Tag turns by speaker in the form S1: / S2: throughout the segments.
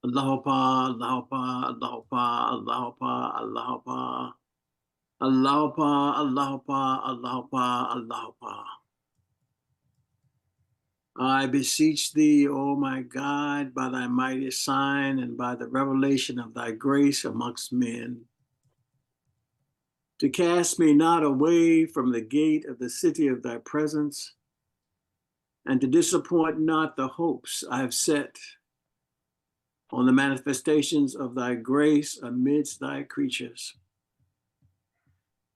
S1: Allahu Akbar, Allahu Akbar, Allahu Akbar, Allahu Akbar, Allahu Akbar. Allahu Akbar, Allahu Akbar, Allahu Akbar, Allahu Akbar. I beseech thee, O my God, by thy mighty sign and by the revelation of thy grace amongst men, to cast me not away from the gate of the city of thy presence, and to disappoint not the hopes I have set on the manifestations of thy grace amidst thy creatures.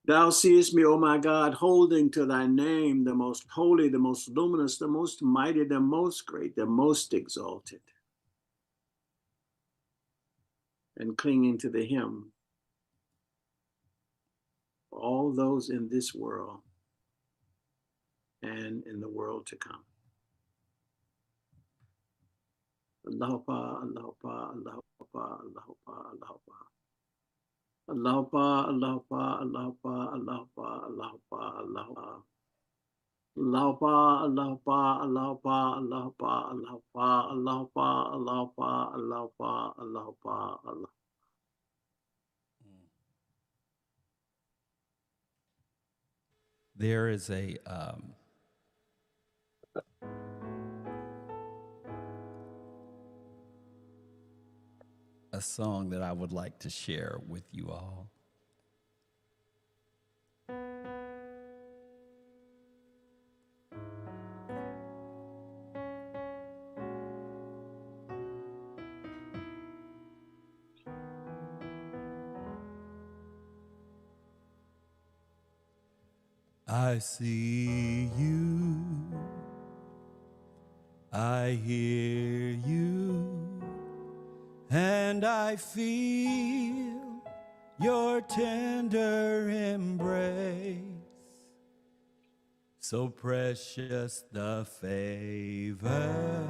S1: Thou seest me, O my God, holding to thy name, the most holy, the most luminous, the most mighty, the most great, the most exalted, and clinging to the hymn, all those in this world and in the world to come. Allahu Akbar, Allahu Akbar, Allahu Akbar, Allahu Akbar, Allahu Akbar. Allahu Akbar, Allahu Akbar, Allahu Akbar, Allahu Akbar, Allahu Akbar, Allahu Akbar. Allahu Akbar, Allahu Akbar, Allahu Akbar, Allahu Akbar, Allahu Akbar, Allahu Akbar, Allahu Akbar, Allahu Akbar, Allahu Akbar, Allah.
S2: There is a song that I would like to share with you all. I see you, I hear you, and I feel your tender embrace. So precious the favor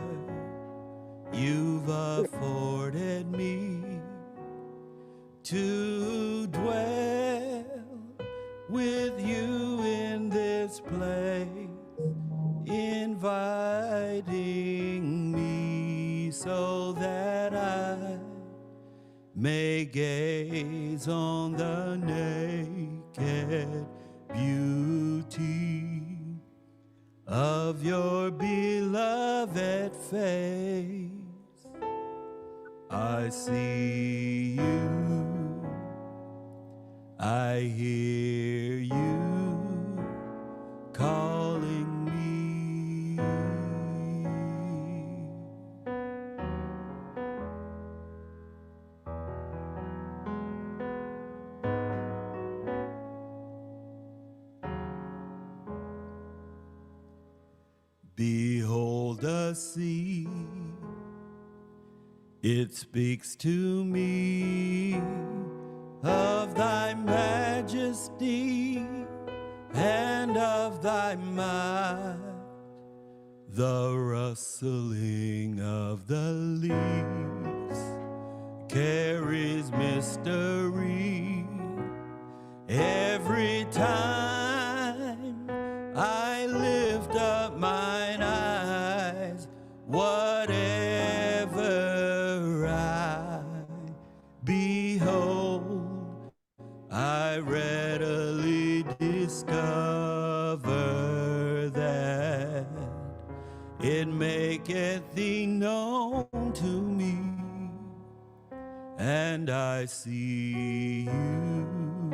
S2: you've afforded me to dwell with you in this place, inviting me so that I may gaze on the naked beauty of your beloved face. I see you, I hear you calling me. Behold the sea, it speaks to me of thy majesty and of thy might, the rustling of the leaves carries mystery every time I lift up mine eyes. Whatever I behold, I readily discover that it maketh thee known to me, and I see you,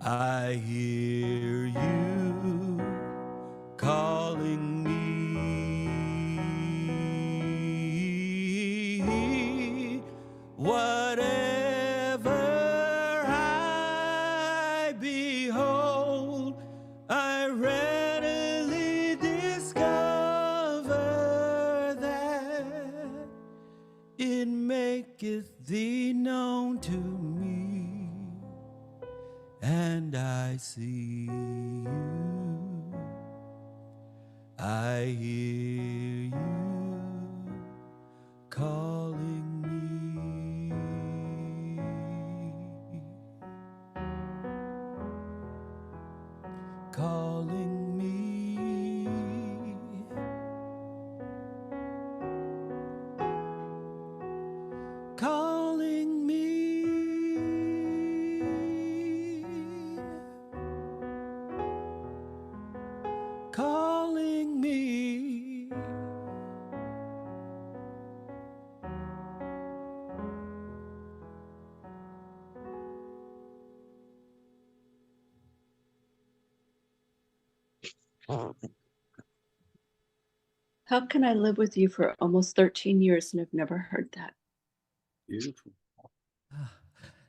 S2: I hear you calling me. Whatever I behold, I readily discover that it maketh thee known to me, and I see you, I hear you calling me. Calling me.
S3: How can I live with you for almost 13 years and have never heard that?
S1: Beautiful.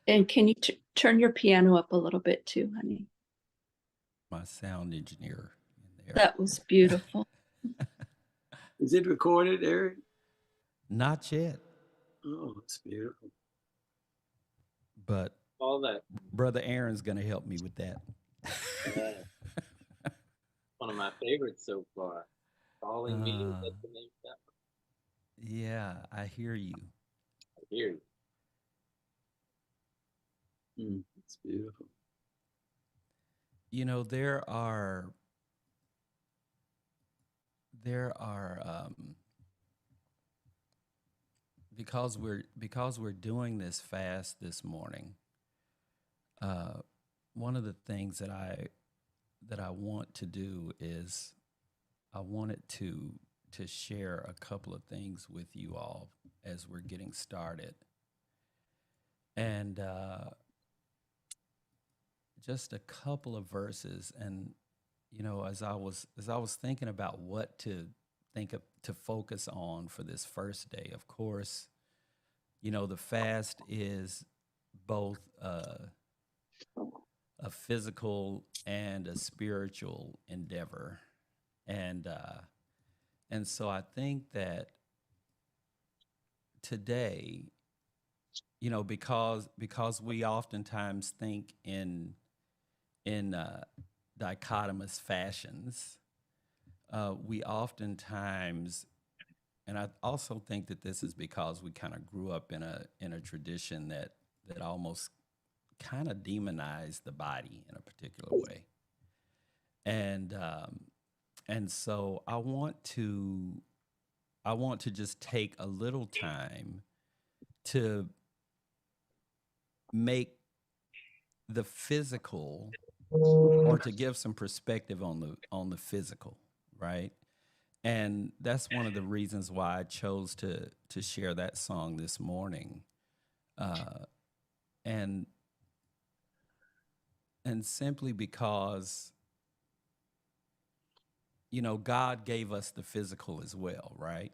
S3: And can you turn your piano up a little bit too, honey?
S2: My sound engineer in there.
S3: That was beautiful.
S1: Is it recorded, Eric?
S2: Not yet,
S1: Oh, it's beautiful.
S2: but
S4: All that.
S2: Brother Aaron's going to help me with that.
S4: Yeah. One of my favorites so far. Calling Me, is that the name of that one?
S2: Yeah, I hear you.
S4: I hear you.
S1: It's beautiful.
S2: You know, there are because we're doing this fast this morning. One of the things that I want to do is I wanted to share a couple of things with you all as we're getting started, and just a couple of verses. And you know, as I was thinking about what to focus on for this first day, of course, you know, the fast is both a physical and a spiritual endeavor, and so I think that today, you know, because we oftentimes think in dichotomous fashions, we oftentimes, and I also think that this is because we kind of grew up in a tradition that almost kind of demonized the body in a particular way, and so I want to just take a little time to make the physical, or to give some perspective on the physical, right? And that's one of the reasons why I chose to share that song this morning, and simply because, you know, God gave us the physical as well, right?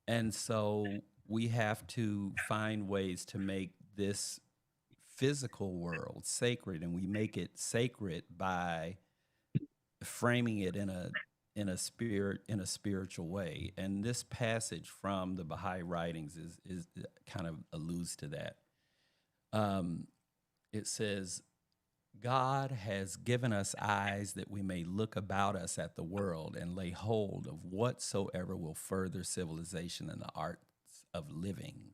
S2: And so we have to find ways to make this physical world sacred, and we make it sacred by framing it in a spiritual way. And this passage from the Baha'i writings is kind of alludes to that. It says, God has given us eyes that we may look about us at the world and lay hold of whatsoever will further civilization and the arts of living.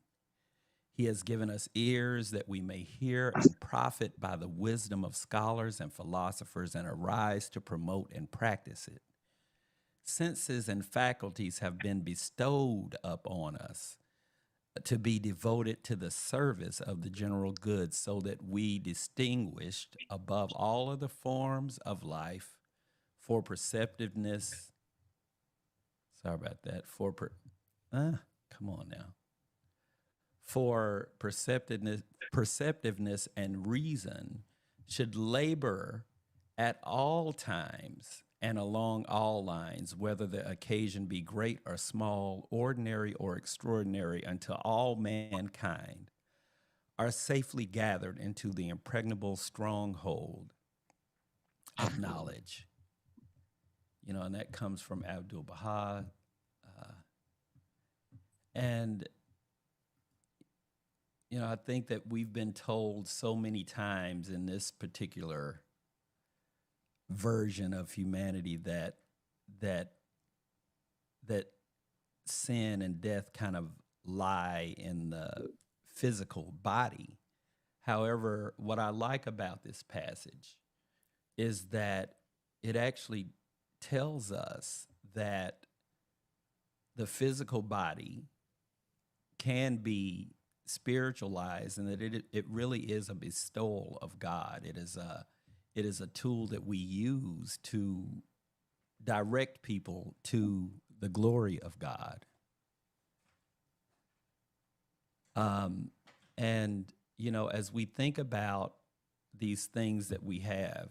S2: He has given us ears that we may hear and profit by the wisdom of scholars and philosophers and arise to promote and practice it. Senses and faculties have been bestowed upon us to be devoted to the service of the general good, so that we, distinguished above all other forms of life for perceptiveness, sorry about that, come on now, for perceptiveness and reason, should labor at all times and along all lines, whether the occasion be great or small, ordinary or extraordinary, until all mankind are safely gathered into the impregnable stronghold of knowledge. You know, and that comes from Abdul Baha. And you know, I think that we've been told so many times in this particular version of humanity that sin and death kind of lie in the physical body. However, what I like about this passage is that it actually tells us that the physical body can be spiritualized, and that it really is a bestowal of God. It is a tool that we use to direct people to the glory of God. And you know, as we think about these things that we have,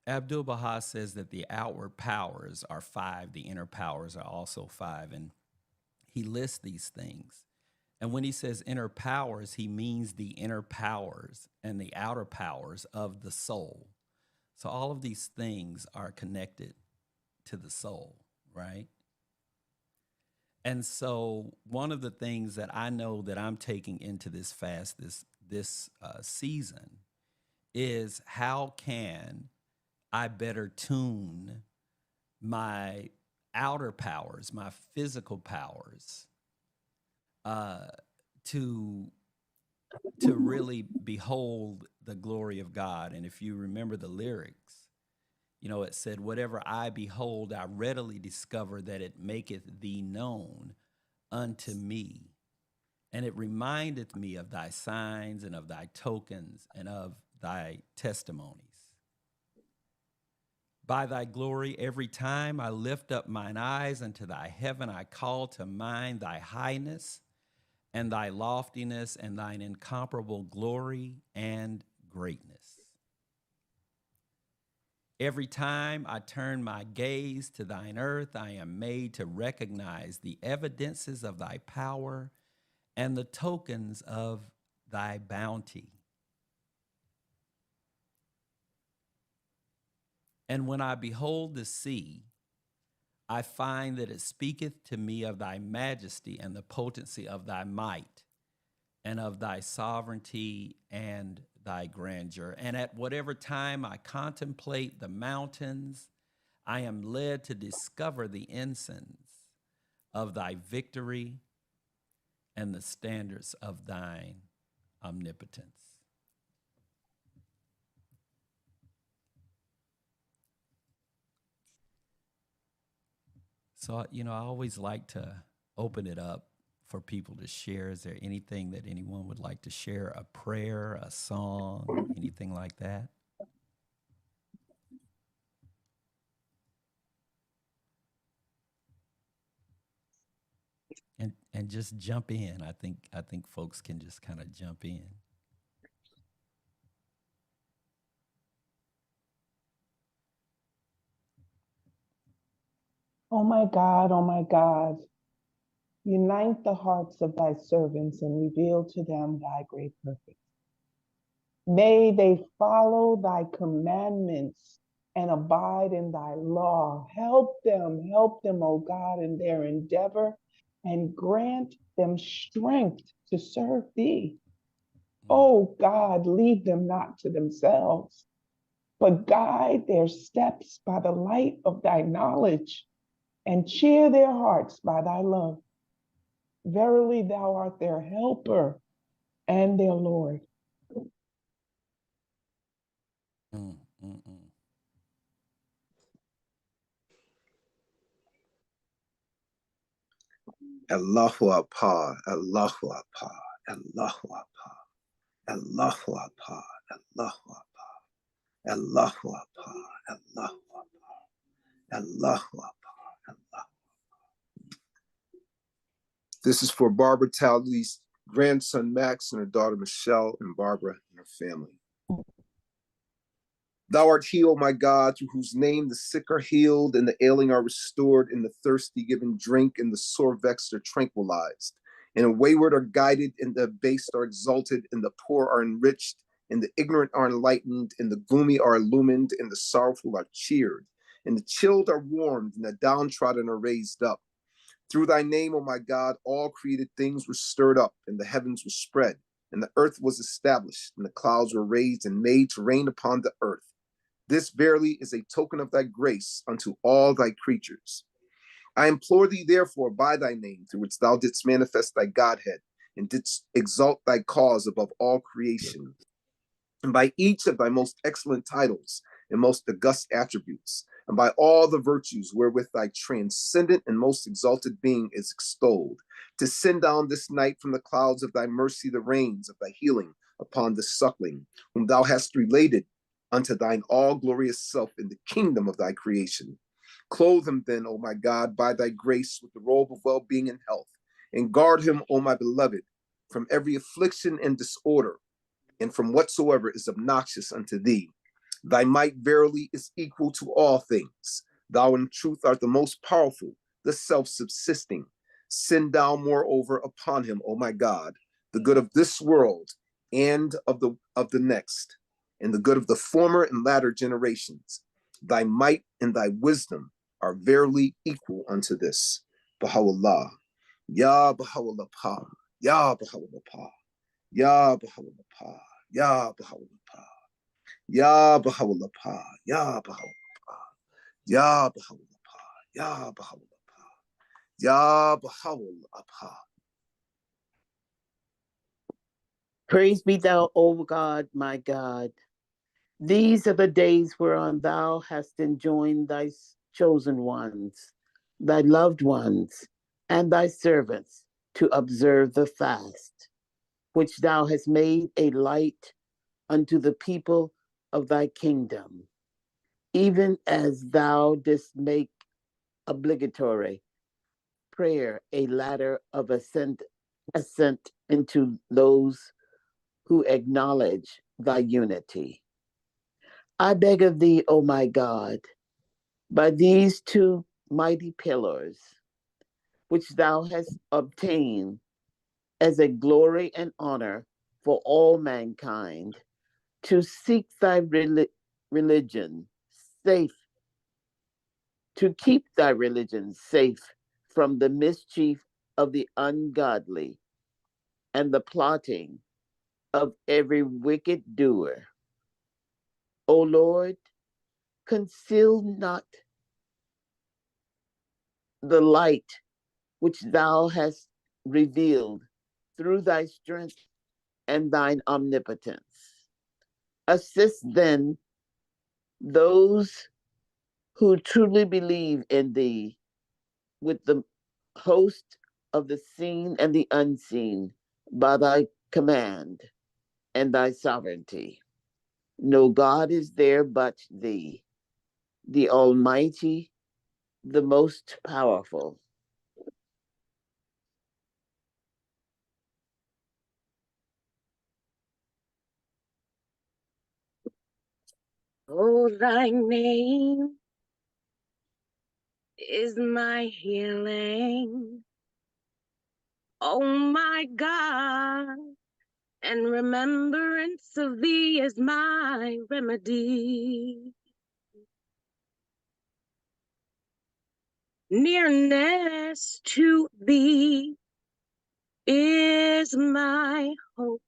S2: Abdul-Baha says that the outward powers are 5, the inner powers are also 5, and he lists these things. And when he says inner powers, he means the inner powers and the outer powers of the soul. So all of these things are connected to the soul, right? And so one of the things that I know that I'm taking into this fast, this season, is how can I better tune my outer powers, my physical powers, to really behold the glory of God. And if you remember the lyrics, it said, "Whatever I behold, I readily discover that it maketh thee known unto me. And it remindeth me of thy signs and of thy tokens and of thy testimonies. By thy glory, every time I lift up mine eyes unto thy heaven, I call to mind thy highness and thy loftiness and thine incomparable glory and greatness. Every time I turn my gaze to thine earth, I am made to recognize the evidences of thy power and the tokens of thy bounty. And when I behold the sea, I find that it speaketh to me of thy majesty and the potency of thy might and of thy sovereignty and thy grandeur. And at whatever time I contemplate the mountains, I am led to discover the ensigns of thy victory and the standards of thine omnipotence." So, I always like to open it up for people to share. Is there anything that anyone would like to share? A prayer, a song, anything like that? And just jump in. I think folks can just kind of jump in.
S5: Oh my God, unite the hearts of thy servants and reveal to them thy great purpose. May they follow thy commandments and abide in thy law. Help them, O God, in their endeavor and grant them strength to serve thee. Oh God, lead them not to themselves, but guide their steps by the light of thy knowledge and cheer their hearts by thy love. Verily, thou art their helper and their Lord.
S2: Mm, mm, mm.
S6: Allahu Akbar, Allahu Akbar, Allahu Akbar, Allahu Akbar, Allahu Akbar, Allahu Akbar, Allahu Akbar, Allahu Akbar, Allahu. This is for Barbara Talby's grandson Max and her daughter Michelle, and Barbara and her family. Thou art he, O my God, through whose name the sick are healed and the ailing are restored, and the thirsty given drink, and the sore vexed are tranquilized, and the wayward are guided, and the abased are exalted, and the poor are enriched, and the ignorant are enlightened, and the gloomy are illumined, and the sorrowful are cheered, and the chilled are warmed, and the downtrodden are raised up. Through thy name, O my God, all created things were stirred up, and the heavens were spread, and the earth was established, and the clouds were raised and made to rain upon the earth. This verily is a token of thy grace unto all thy creatures. I implore thee, therefore, by thy name, through which thou didst manifest thy Godhead, and didst exalt thy cause above all creation, and by each of thy most excellent titles and most august attributes, and by all the virtues wherewith thy transcendent and most exalted being is extolled, to send down this night from the clouds of thy mercy the rains of thy healing upon the suckling, whom thou hast related unto thine all-glorious self in the kingdom of thy creation. Clothe him then, O my God, by thy grace with the robe of well-being and health, and guard him, O my beloved, from every affliction and disorder, and from whatsoever is obnoxious unto thee. Thy might verily is equal to all things. Thou in truth art the most powerful, the self-subsisting. Send thou moreover upon him, O my God, the good of this world and of the next, and the good of the former and latter generations. Thy might and thy wisdom are verily equal unto this. Baha'u'llah. Ya Baha'u'llah Pa. Ya Baha'u'llah Pa. Ya Baha'u'llah Pa. Ya Baha'u'llah Pa. Ya Baha'u'llah Pa. Ya Baha'u'llah Pa. Ya Baha'u'llah Pa. Ya Baha'u'llah Pa. Ya Baha'u'llah Pa.
S7: Praise be thou, O God, my God. These are the days whereon thou hast enjoined thy chosen ones, thy loved ones, and thy servants to observe the fast, which thou hast made a light unto the people of thy kingdom, even as thou didst make obligatory prayer a ladder of ascent into those who acknowledge thy unity. I beg of thee, O my God, by these two mighty pillars, which thou hast obtained as a glory and honor for all mankind, to seek thy religion safe, to keep thy religion safe from the mischief of the ungodly and the plotting of every wicked doer. O Lord, conceal not the light which thou hast revealed through thy strength and thine omnipotence. Assist then those who truly believe in thee with the host of the seen and the unseen by thy command and thy sovereignty. No God is there but thee, the Almighty, the most powerful.
S8: Oh, thy name is my healing. Oh, my God, and remembrance of thee is my remedy. Nearness to thee is my hope.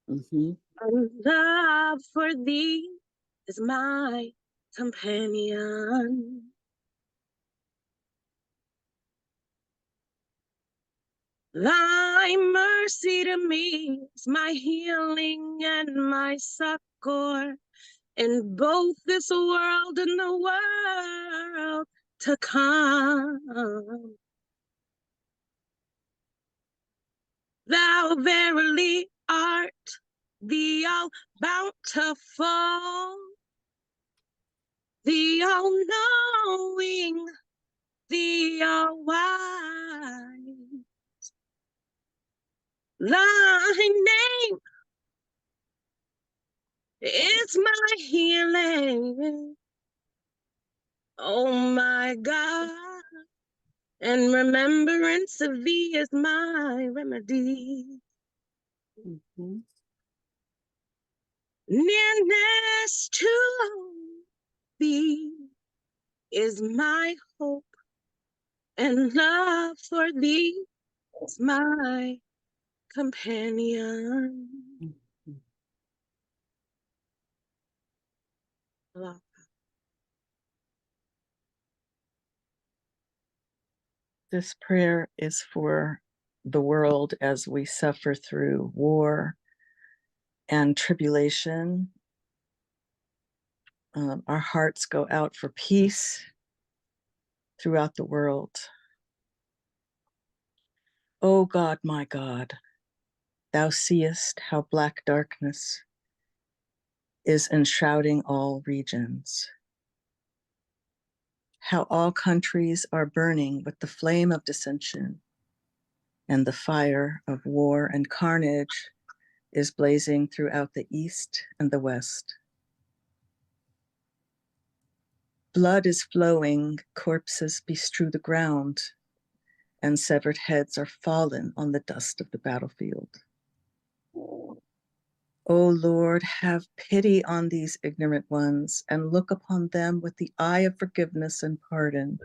S7: Mm-hmm.
S8: And love for thee is my companion. Thy mercy to me is my healing and my succor in both this world and the world to come. Thou verily art the all-bountiful, the all-knowing, the all-wise. Thy name is my healing, oh my God, and remembrance of thee is my remedy.
S7: Mm-hmm.
S8: Nearness to thee is my hope, and love for thee is my companion. Love.
S9: This prayer is for the world as we suffer through war and tribulation. Our hearts go out for peace throughout the world. O God, my God, thou seest how black darkness is enshrouding all regions, how all countries are burning with the flame of dissension, and the fire of war and carnage is blazing throughout the East and the West. Blood is flowing, corpses bestrew the ground, and severed heads are fallen on the dust of the battlefield. O Lord, have pity on these ignorant ones and look upon them with the eye of forgiveness and pardon.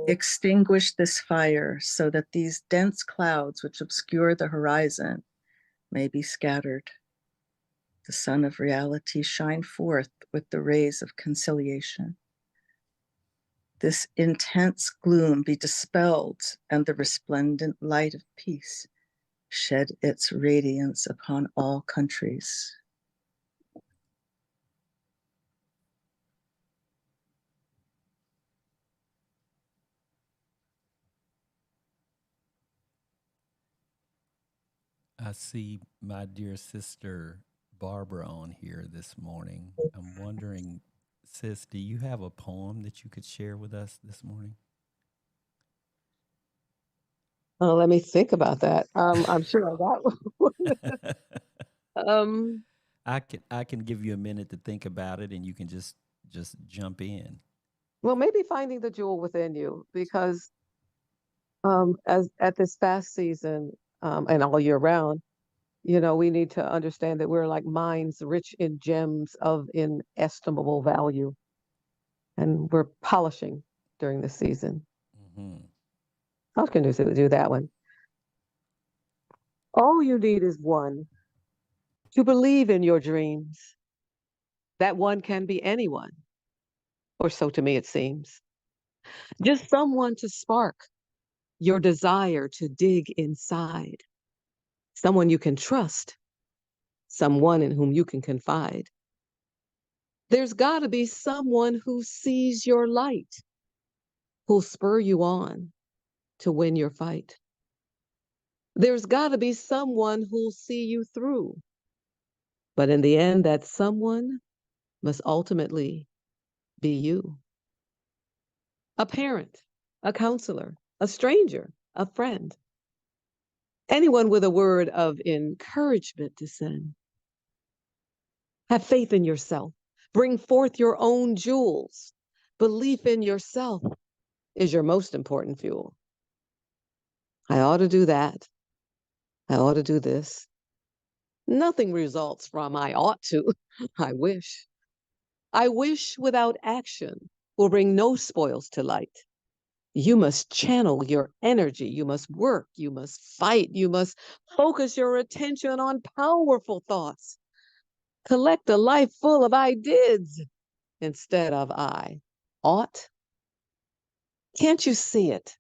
S9: Extinguish this fire so that these dense clouds which obscure the horizon may be scattered. The sun of reality shine forth with the rays of conciliation. This intense gloom be dispelled and the resplendent light of peace shed its radiance upon all countries.
S2: I see my dear sister Barbara on here this morning. I'm wondering, sis, do you have a poem that you could share with us this morning?
S10: Oh, let me think about that. I'm sure I got one.
S2: I can give you a minute to think about it, and you can just jump in.
S10: Well, maybe finding the jewel within you, because as at this fast season, and all year round, we need to understand that we're like mines rich in gems of inestimable value, and we're polishing during the season.
S2: Mm-hmm.
S10: I was going to do that one. All you need is one to believe in your dreams. That one can be anyone, or so to me it seems. Just someone to spark your desire to dig inside. Someone you can trust, someone in whom you can confide. There's got to be someone who sees your light, who'll spur you on to win your fight. There's got to be someone who'll see you through. But in the end, that someone must ultimately be you. A parent, a counselor, a stranger, a friend. Anyone with a word of encouragement to send. Have faith in yourself. Bring forth your own jewels. Belief in yourself is your most important fuel. I ought to do that. I ought to do this. Nothing results from I ought to. I wish. I wish without action will bring no spoils to light. You must channel your energy. You must work. You must fight. You must focus your attention on powerful thoughts. Collect a life full of I dids instead of I ought. Can't you see it?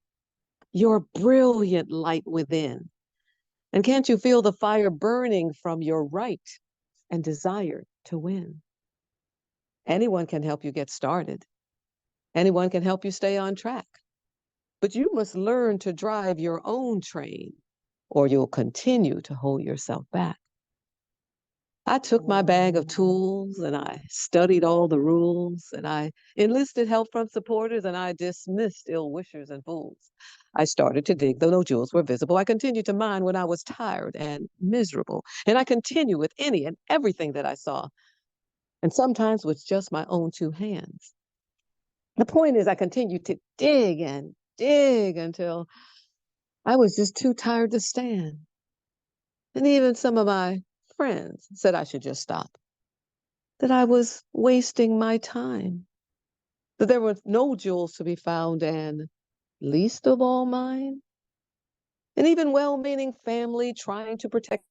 S10: Your brilliant light within. And can't you feel the fire burning from your right and desire to win? Anyone can help you get started. Anyone can help you stay on track. But you must learn to drive your own train, or you'll continue to hold yourself back. I took my bag of tools and I studied all the rules and I enlisted help from supporters and I dismissed ill wishers and fools. I started to dig, though no jewels were visible. I continued to mine when I was tired and miserable. And I continued with any and everything that I saw, and sometimes with just my own two hands. The point is, I continued to dig and dig until I was just too tired to stand. And even some of my friends said I should just stop, that I was wasting my time, that there were no jewels to be found, and least of all mine. And even well-meaning family trying to protect.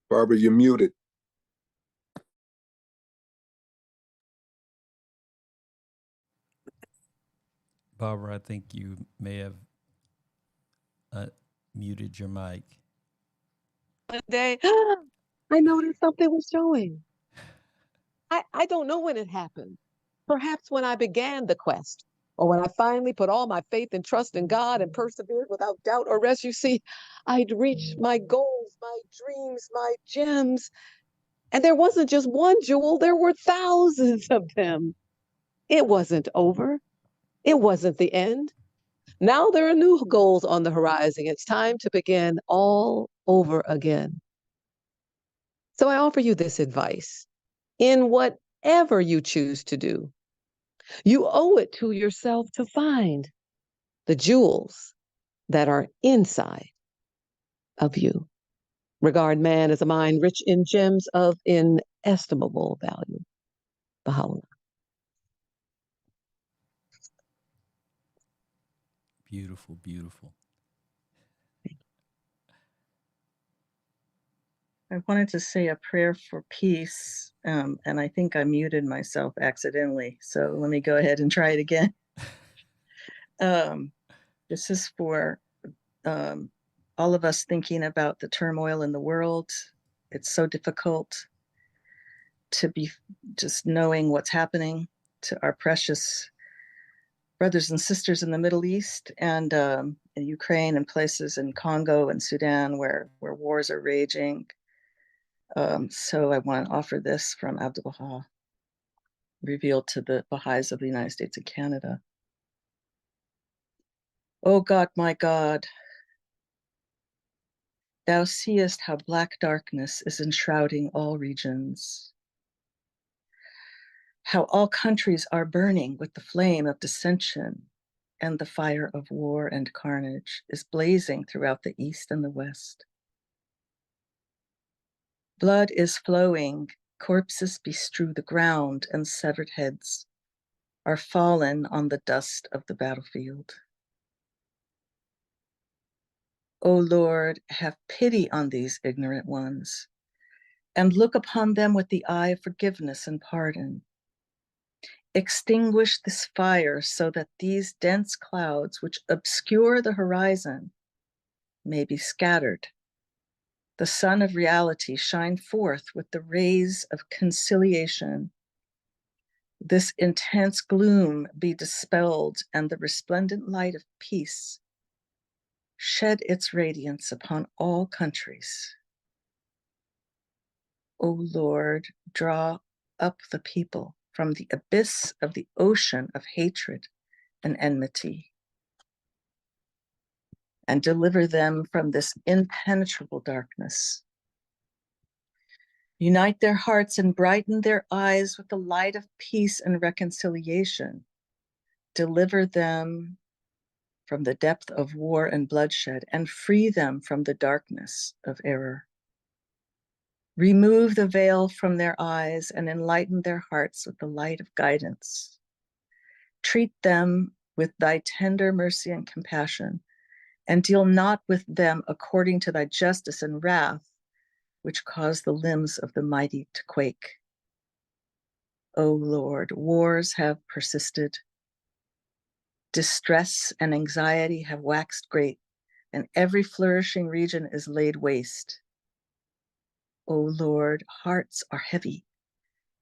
S6: Barbara, you're muted.
S2: Barbara, I think you may have muted your mic.
S10: One day, I noticed something was showing. I don't know when it happened. Perhaps when I began the quest, or when I finally put all my faith and trust in God and persevered without doubt or rest. You see, I'd reached my goals, my dreams, my gems. And there wasn't just one jewel, there were thousands of them. It wasn't over. It wasn't the end. Now there are new goals on the horizon. It's time to begin all over again. So I offer you this advice. In whatever you choose to do, you owe it to yourself to find the jewels that are inside of you. Regard man as a mind rich in gems of inestimable value. Baha'u'llah.
S2: Beautiful, beautiful.
S9: I wanted to say a prayer for peace, and I think I muted myself accidentally. So let me go ahead and try it again. This is for all of us thinking about the turmoil in the world. It's so difficult to be just knowing what's happening to our precious brothers and sisters in the Middle East and in Ukraine and places in Congo and Sudan where wars are raging. So I want to offer this from Abdul Baha, revealed to the Baha'is of the United States and Canada. Oh God, my God, thou seest how black darkness is enshrouding all regions, how all countries are burning with the flame of dissension, and the fire of war and carnage is blazing throughout the East and the West. Blood is flowing, corpses bestrew the ground, and severed heads are fallen on the dust of the battlefield. O Lord, have pity on these ignorant ones, and look upon them with the eye of forgiveness and pardon. Extinguish this fire so that these dense clouds which obscure the horizon may be scattered. The sun of reality shine forth with the rays of conciliation. This intense gloom be dispelled, and the resplendent light of peace shed its radiance upon all countries. O Lord, draw up the people from the abyss of the ocean of hatred and enmity, and deliver them from this impenetrable darkness. Unite their hearts and brighten their eyes with the light of peace and reconciliation. Deliver them from the depth of war and bloodshed, and free them from the darkness of error. Remove the veil from their eyes and enlighten their hearts with the light of guidance. Treat them with thy tender mercy and compassion, and deal not with them according to thy justice and wrath, which cause the limbs of the mighty to quake. O Lord, wars have persisted. Distress and anxiety have waxed great, and every flourishing region is laid waste. O Lord, hearts are heavy,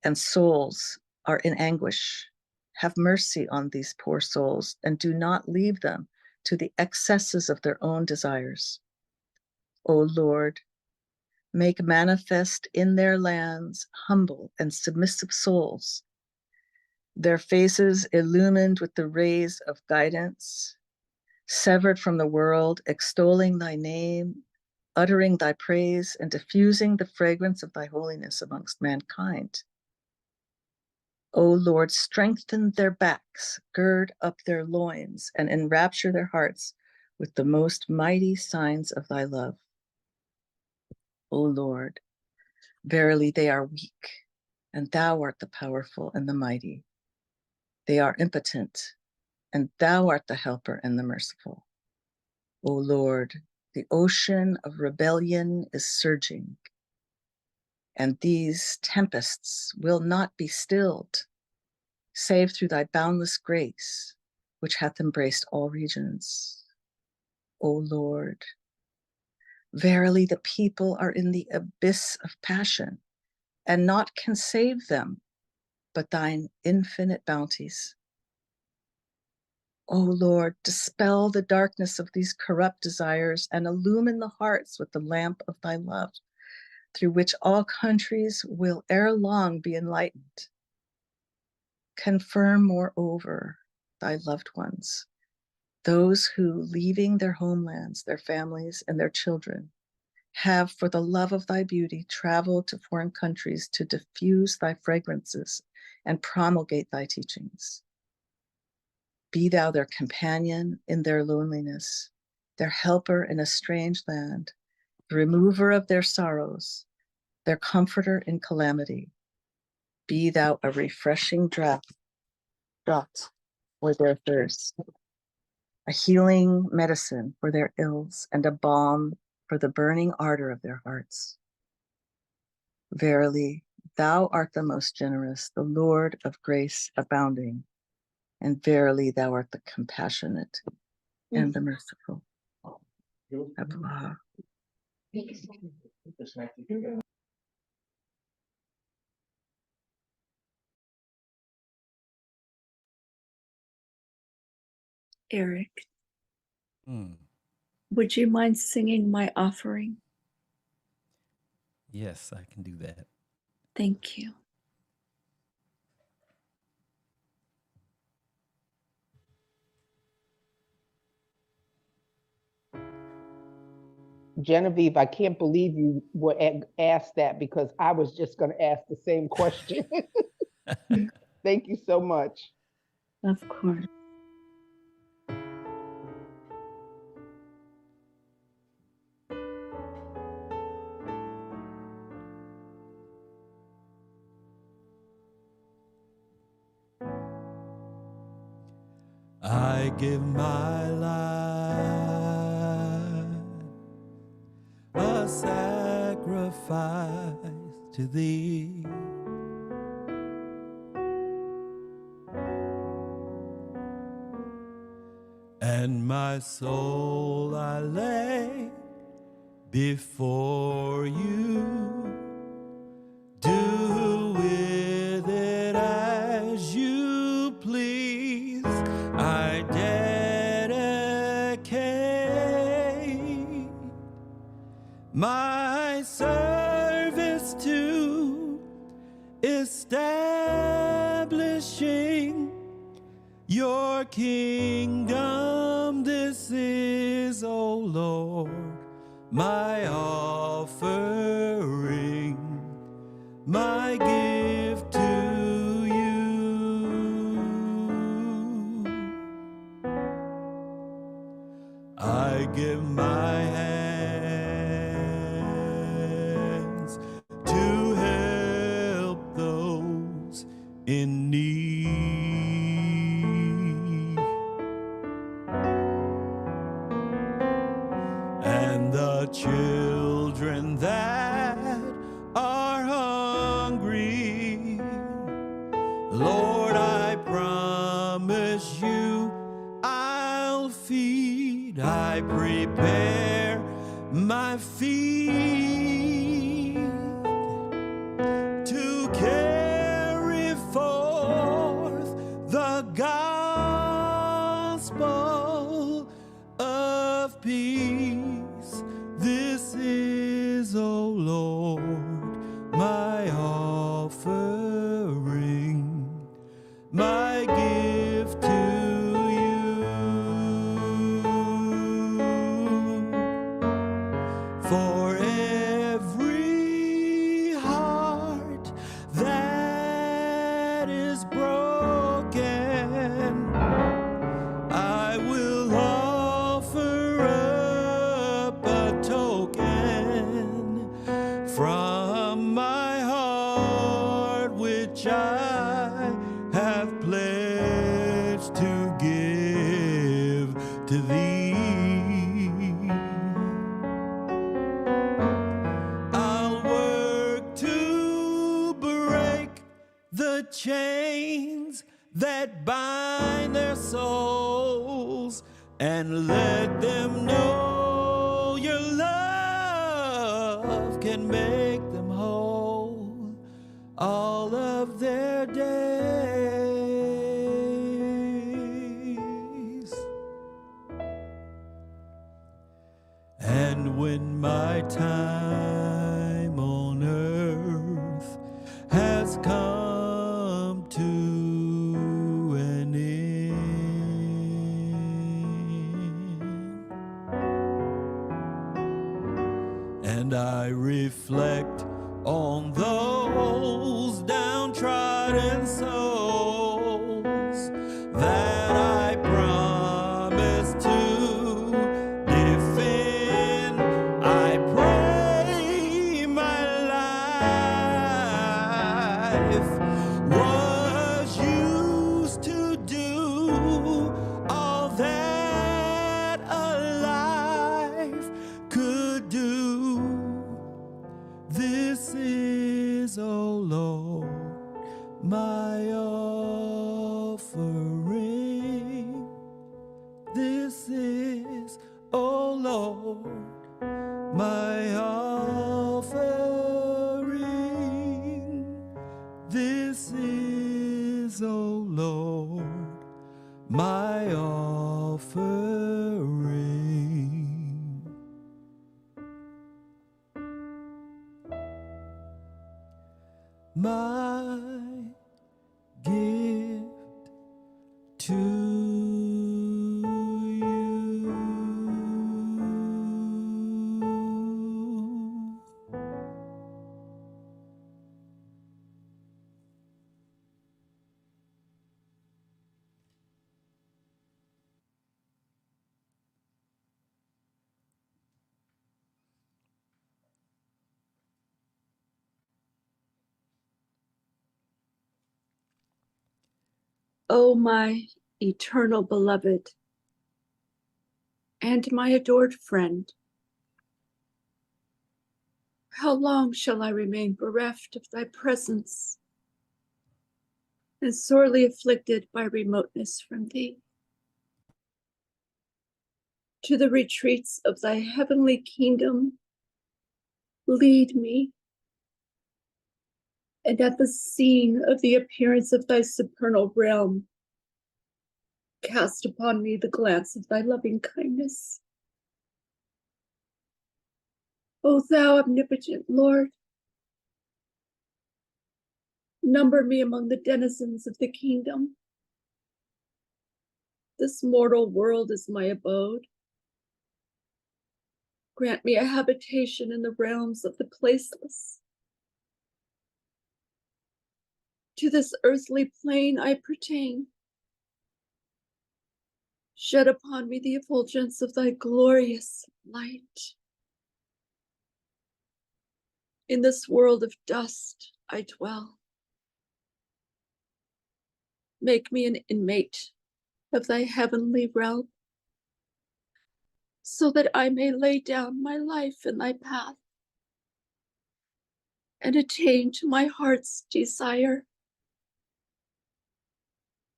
S9: and souls are in anguish. Have mercy on these poor souls, and do not leave them to the excesses of their own desires. O Lord, make manifest in their lands humble and submissive souls, their faces illumined with the rays of guidance, severed from the world, extolling thy name, uttering thy praise, and diffusing the fragrance of thy holiness amongst mankind. O Lord, strengthen their backs, gird up their loins, and enrapture their hearts with the most mighty signs of thy love. O Lord, verily they are weak, and thou art the powerful and the mighty. They are impotent, and thou art the helper and the merciful. O Lord, the ocean of rebellion is surging, and these tempests will not be stilled, save through thy boundless grace, which hath embraced all regions. O Lord, verily the people are in the abyss of passion, and naught can save them but thine infinite bounties. O Lord, dispel the darkness of these corrupt desires and illumine the hearts with the lamp of thy love, through which all countries will ere long be enlightened. Confirm, moreover, thy loved ones those who, leaving their homelands, their families, and their children, have, for the love of thy beauty, traveled to foreign countries to diffuse thy fragrances and promulgate thy teachings. Be thou their companion in their loneliness, their helper in a strange land, the remover of their sorrows, their comforter in calamity. Be thou a refreshing draught for their thirst, a healing medicine for their ills, and a balm for the burning ardor of their hearts. Verily, thou art the most generous, the Lord of grace abounding, and verily thou art the compassionate and the merciful. Abba.
S3: Eric,
S2: Hmm.
S3: would you mind singing my offering?
S2: Yes, I can do that.
S3: Thank you.
S5: Genevieve, I can't believe you were asked that because I was just going to ask the same question. Thank you so much.
S3: Of course.
S2: I give my life a sacrifice to thee. And my soul I lay before you. Do with it as you please. I dedicate my service to establishing your kingdom. This is, O Lord, my offering, my gift to you. I give my hands to help those in need, and the children that are hungry. Lord, I promise you I'll feed. I prepare my feet to carry forth the gospel of peace. This is, O Lord, my offering, my gift to you. For every heart that is broken, I will offer up a token from my heart, which I have pledged to give to thee. I'll work to break the chains that bind their souls, and let them know your love can make them whole all of their days. And when my time on earth has come to an reflect on those downtrodden souls that I promise to defend. I pray my life was used to do all that a life could do. This is, oh Lord, my offering. This is, oh Lord, my offering. This is, oh Lord, my offering. My gift to you.
S3: O my eternal beloved and my adored friend, how long shall I remain bereft of thy presence and sorely afflicted by remoteness from thee? To the retreats of thy heavenly kingdom lead me, and at the scene of the appearance of thy supernal realm, cast upon me the glance of thy loving kindness. O thou omnipotent Lord, number me among the denizens of the kingdom. This mortal world is my abode. Grant me a habitation in the realms of the placeless. To this earthly plane I pertain. Shed upon me the effulgence of thy glorious light. In this world of dust I dwell. Make me an inmate of thy heavenly realm, so that I may lay down my life in thy path and attain to my heart's desire.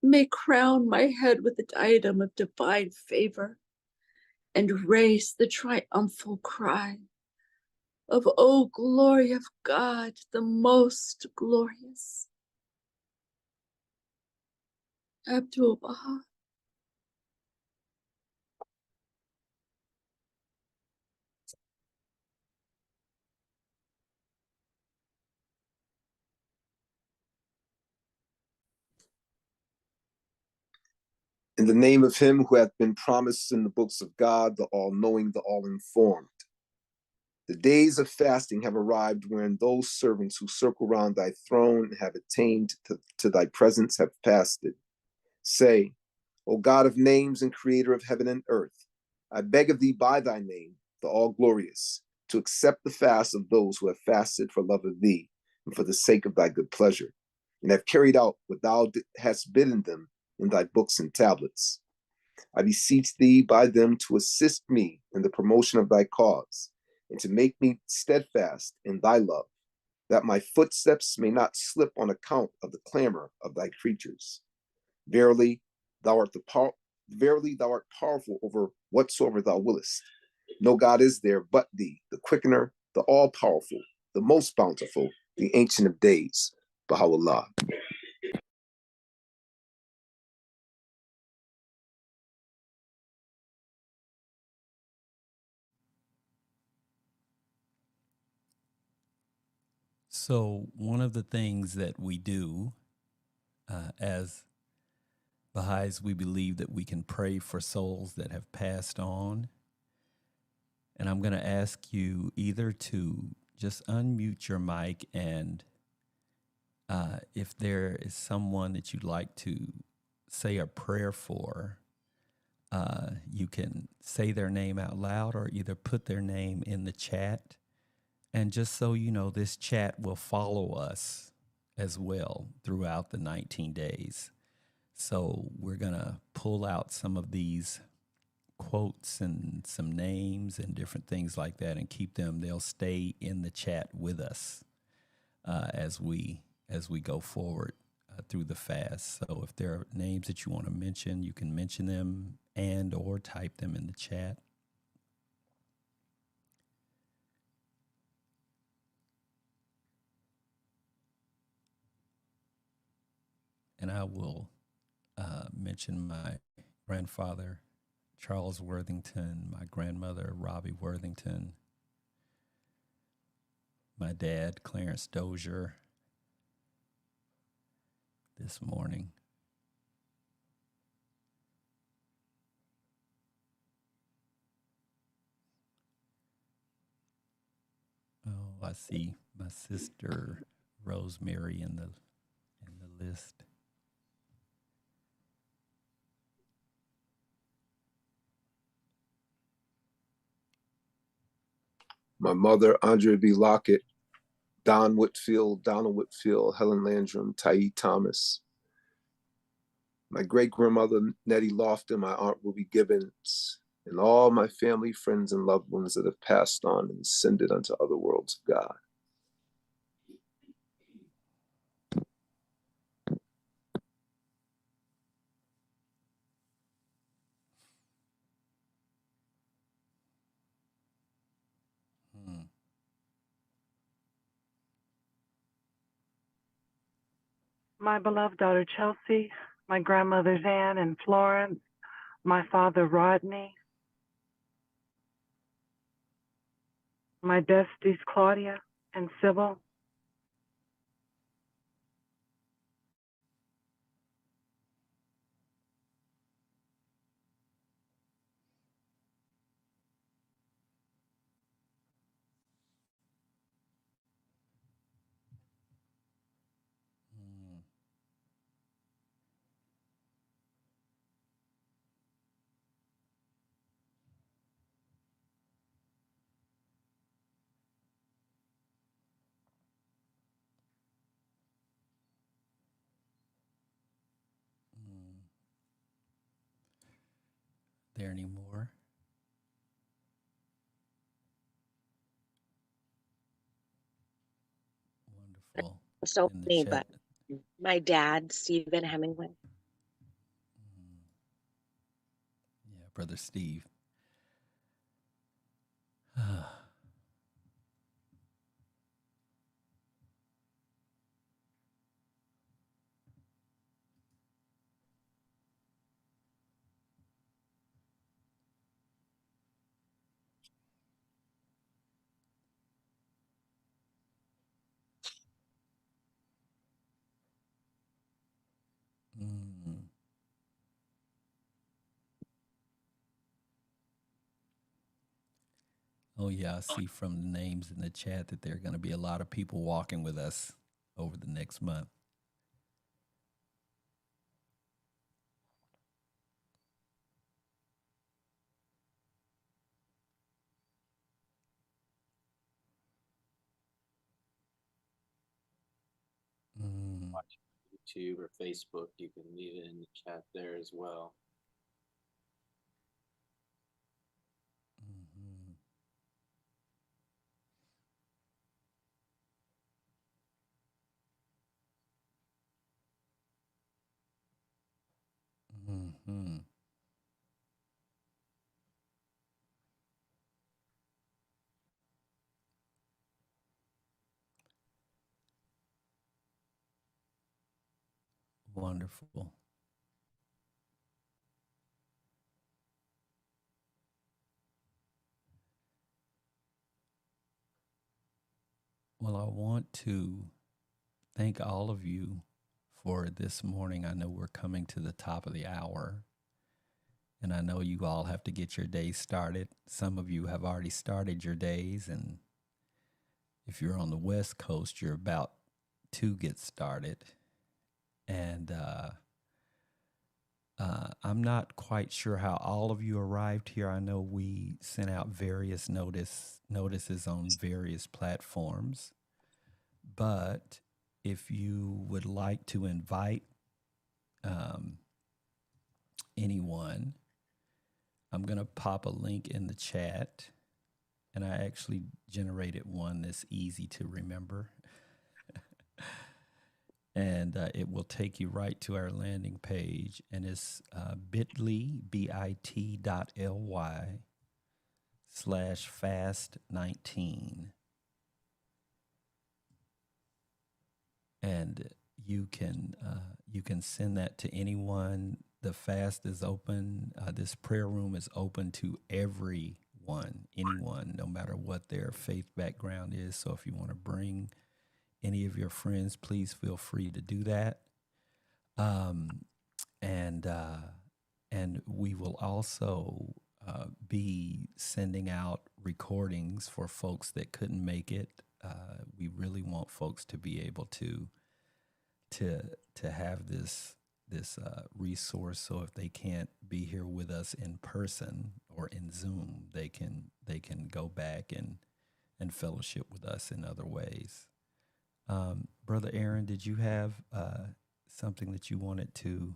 S3: May crown my head with the diadem of divine favor and raise the triumphal cry of, O glory of God, the most glorious. Abdul-Baha.
S6: In the name of him who hath been promised in the books of God, the all-knowing, the all-informed. The days of fasting have arrived, wherein those servants who circle round thy throne and have attained to thy presence have fasted. Say, O God of names and creator of heaven and earth, I beg of thee by thy name, the all-glorious, to accept the fast of those who have fasted for love of thee and for the sake of thy good pleasure, and have carried out what thou hast bidden them in thy books and tablets. I beseech thee by them to assist me in the promotion of thy cause, and to make me steadfast in thy love, that my footsteps may not slip on account of the clamor of thy creatures. Verily, thou art powerful over whatsoever thou willest. No God is there but thee, the quickener, the all-powerful, the most bountiful, the ancient of days, Baha'u'llah.
S2: So one of the things that we do as Baha'is, we believe that we can pray for souls that have passed on. And I'm going to ask you either to just unmute your mic, and if there is someone that you'd like to say a prayer for, you can say their name out loud or either put their name in the chat. And just so you know, this chat will follow us as well throughout the 19 days. So we're going to pull out some of these quotes and some names and different things like that and keep them. They'll stay in the chat with us as we go forward through the fast. So if there are names that you want to mention, you can mention them and or type them in the chat. And I will mention my grandfather, Charles Worthington, my grandmother, Robbie Worthington, my dad, Clarence Dozier, this morning. Oh, I see my sister Rosemary in the list.
S6: My mother, Andrea B. Lockett, Don Whitfield, Donald Whitfield, Helen Landrum, Tyee Thomas. My great-grandmother, Nettie Lofton, my aunt, Ruby Gibbons, and all my family, friends, and loved ones that have passed on and ascended unto other worlds of God.
S11: My beloved daughter Chelsea, my grandmothers Anne and Florence, my father Rodney, my besties Claudia and Sybil,
S2: There any more? Wonderful.
S8: So
S2: In the
S8: many,
S2: chat.
S8: but my dad, Stephen Hemingway.
S2: Yeah, Brother Steve. Oh, yeah, I see from the names in the chat that there are going to be a lot of people walking with us over the next month.
S4: Watch YouTube or Facebook, you can leave it in the chat there as well.
S2: Wonderful. Well, I want to thank all of you for this morning. I know we're coming to the top of the hour, and I know you all have to get your day started. Some of you have already started your days, and If you're on the West Coast, you're about to get started. And I'm not quite sure how all of you arrived here. I know we sent out various notices on various platforms. But if you would like to invite anyone, I'm going to pop a link in the chat. And I actually generated one that's easy to remember. And it will take you right to our landing page. And it's bit.ly, bit.ly/fast19. And you can send that to anyone. The fast is open. This prayer room is open to everyone, anyone, no matter what their faith background is. So if you want to bring any of your friends, please feel free to do that. And we will also be sending out recordings for folks that couldn't make it. We really want folks to be able to have this resource, so if they can't be here with us in person or in Zoom, they can go back and fellowship with us in other ways. Brother Aaron, did you have something that you wanted to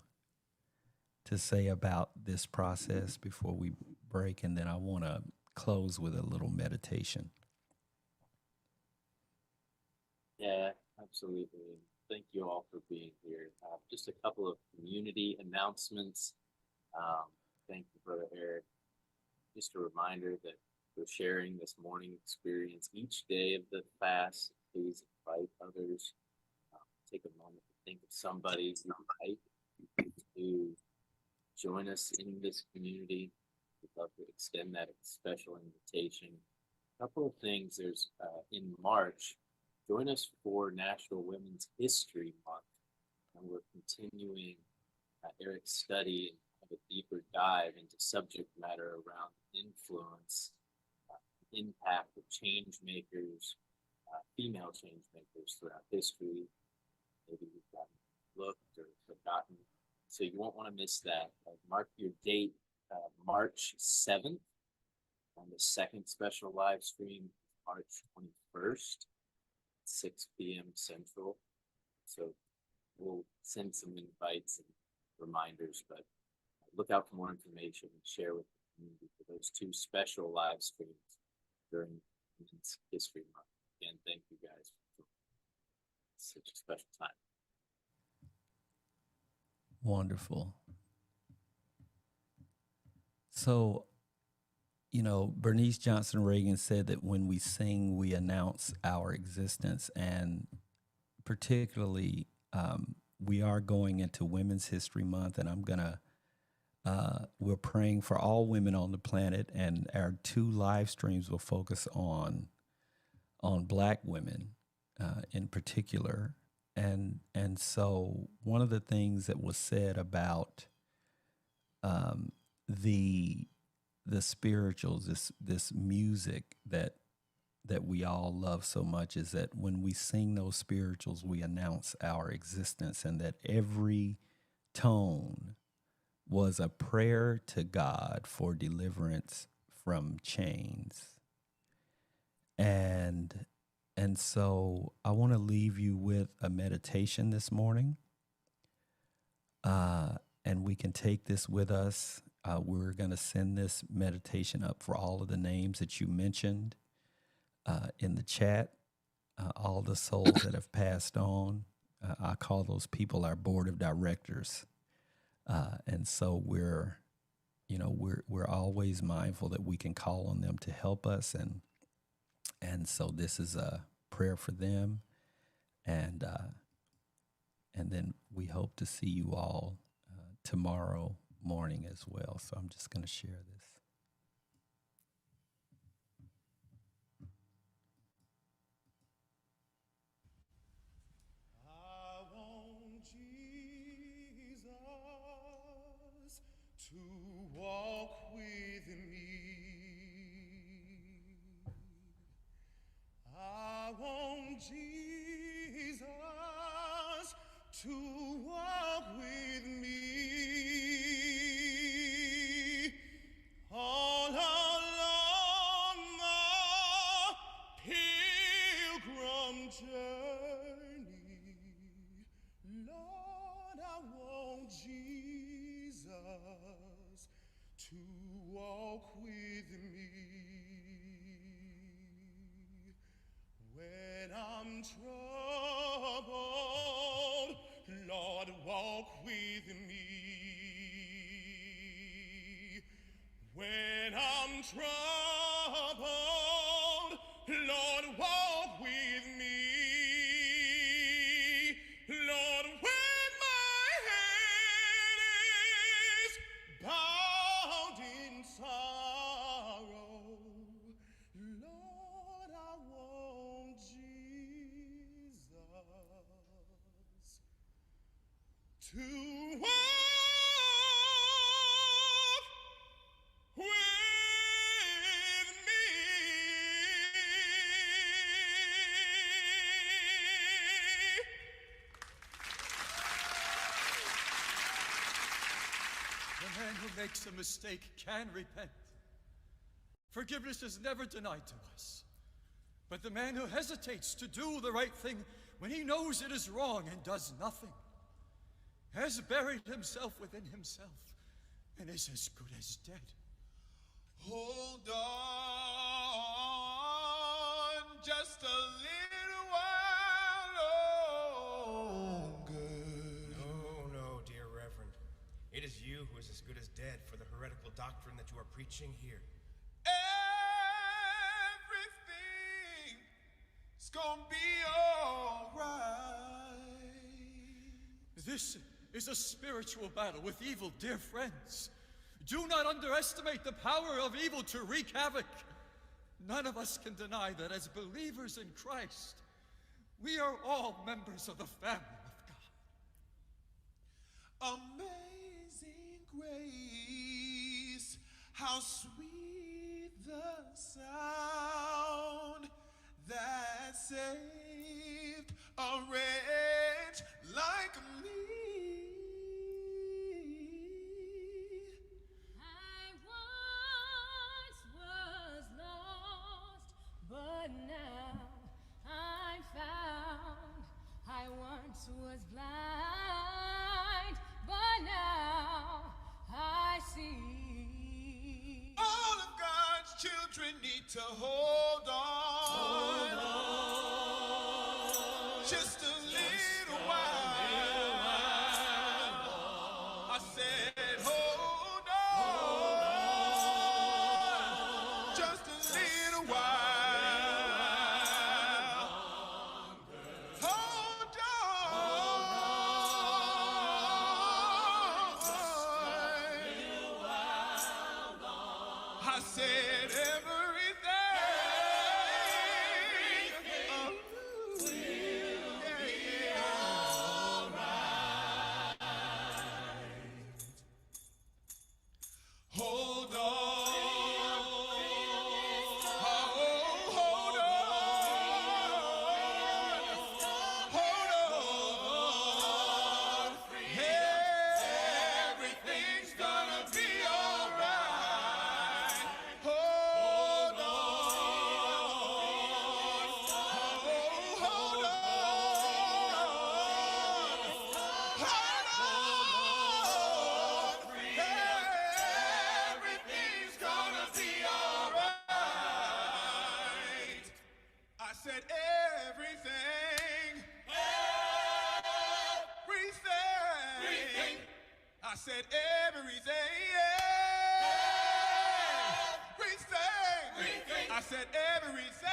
S2: say about this process before we break? And then I want to close with a little meditation.
S4: Yeah, absolutely. Thank you all for being here. Just a couple of community announcements. Thank you, Brother Eric. Just a reminder that we're sharing this morning experience each day of the fast. Please invite others. Take a moment to think of somebody you would like to join us in this community. We'd love to extend that special invitation. A couple of things. There's in March, join us for National Women's History Month. And we're continuing Eric's study and have a deeper dive into subject matter around influence, impact of change makers, female change makers throughout history. Maybe you've gotten looked or forgotten. So you won't want to miss that. Mark your date, March 7th. And the second special live stream, March 21st, 6 p.m. Central. So we'll send some invites and reminders, but look out for more information and share with the community for those two special live streams during Women's History Month. Again, thank you guys for such a special time.
S2: Wonderful. So, Bernice Johnson Reagan said that when we sing, we announce our existence. And particularly, we are going into Women's History Month, and we're praying for all women on the planet. And our 2 live streams will focus on Black women in particular. And so one of the things that was said about the spirituals, this music that we all love so much, is that when we sing those spirituals, we announce our existence, and that every tone was a prayer to God for deliverance from chains. And so I want to leave you with a meditation this morning. And we can take this with us. We're going to send this meditation up for all of the names that you mentioned in the chat, all the souls that have passed on. I call those people our board of directors. And so we're always mindful that we can call on them to help us. And so this is a prayer for them. And then we hope to see you all tomorrow morning as well. So I'm just going to share this.
S12: I want Jesus to walk with me. I want want Jesus to walk with me all along the pilgrim journey. Lord, I want Jesus to walk with me when I'm troubled. Lord, walk with me when I'm troubled. Lord, walk with me. Lord, when my head is bowed in sorrow, Lord, I want Jesus to walk with me.
S13: The man who makes a mistake can repent. Forgiveness is never denied to us. But the man who hesitates to do the right thing when he knows it is wrong and does nothing has buried himself within himself and is as good as dead.
S12: Hold on just a little while longer.
S14: No, dear Reverend. It is you who is as good as dead for the heretical doctrine that you are preaching here.
S12: Everything's gonna be all right.
S13: This is a spiritual battle with evil, dear friends. Do not underestimate the power of evil to wreak havoc. None of us can deny that as believers in Christ, we are all members of the family of
S12: God. Amazing grace, how sweet the sound that saved a wretch like me.
S15: But now I'm found. I once was blind, but now I see.
S12: All of God's children need to hold on. Just a little while. I said, hold on. Just a little while. I said hold on. Hold on. Everything's gonna be all right. Hold on. Hold on. Everything's gonna be all right. I said everything. Everything. I said everything. Everything. I said everything.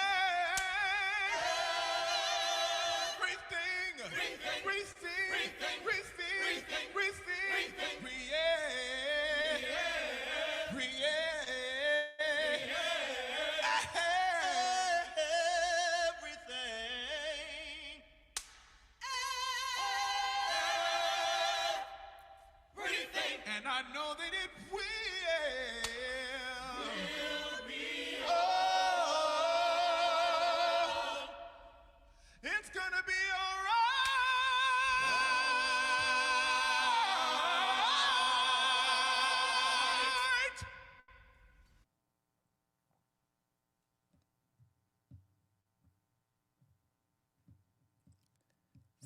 S12: And I know that it will be all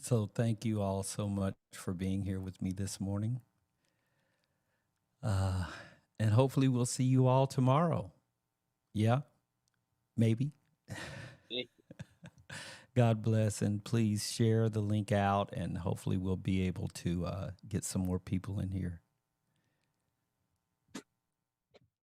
S2: So thank you all so much for being here with me this morning. And hopefully we'll see you all tomorrow. Yeah, maybe. God bless, and please share the link out, and hopefully we'll be able to get some more people in here.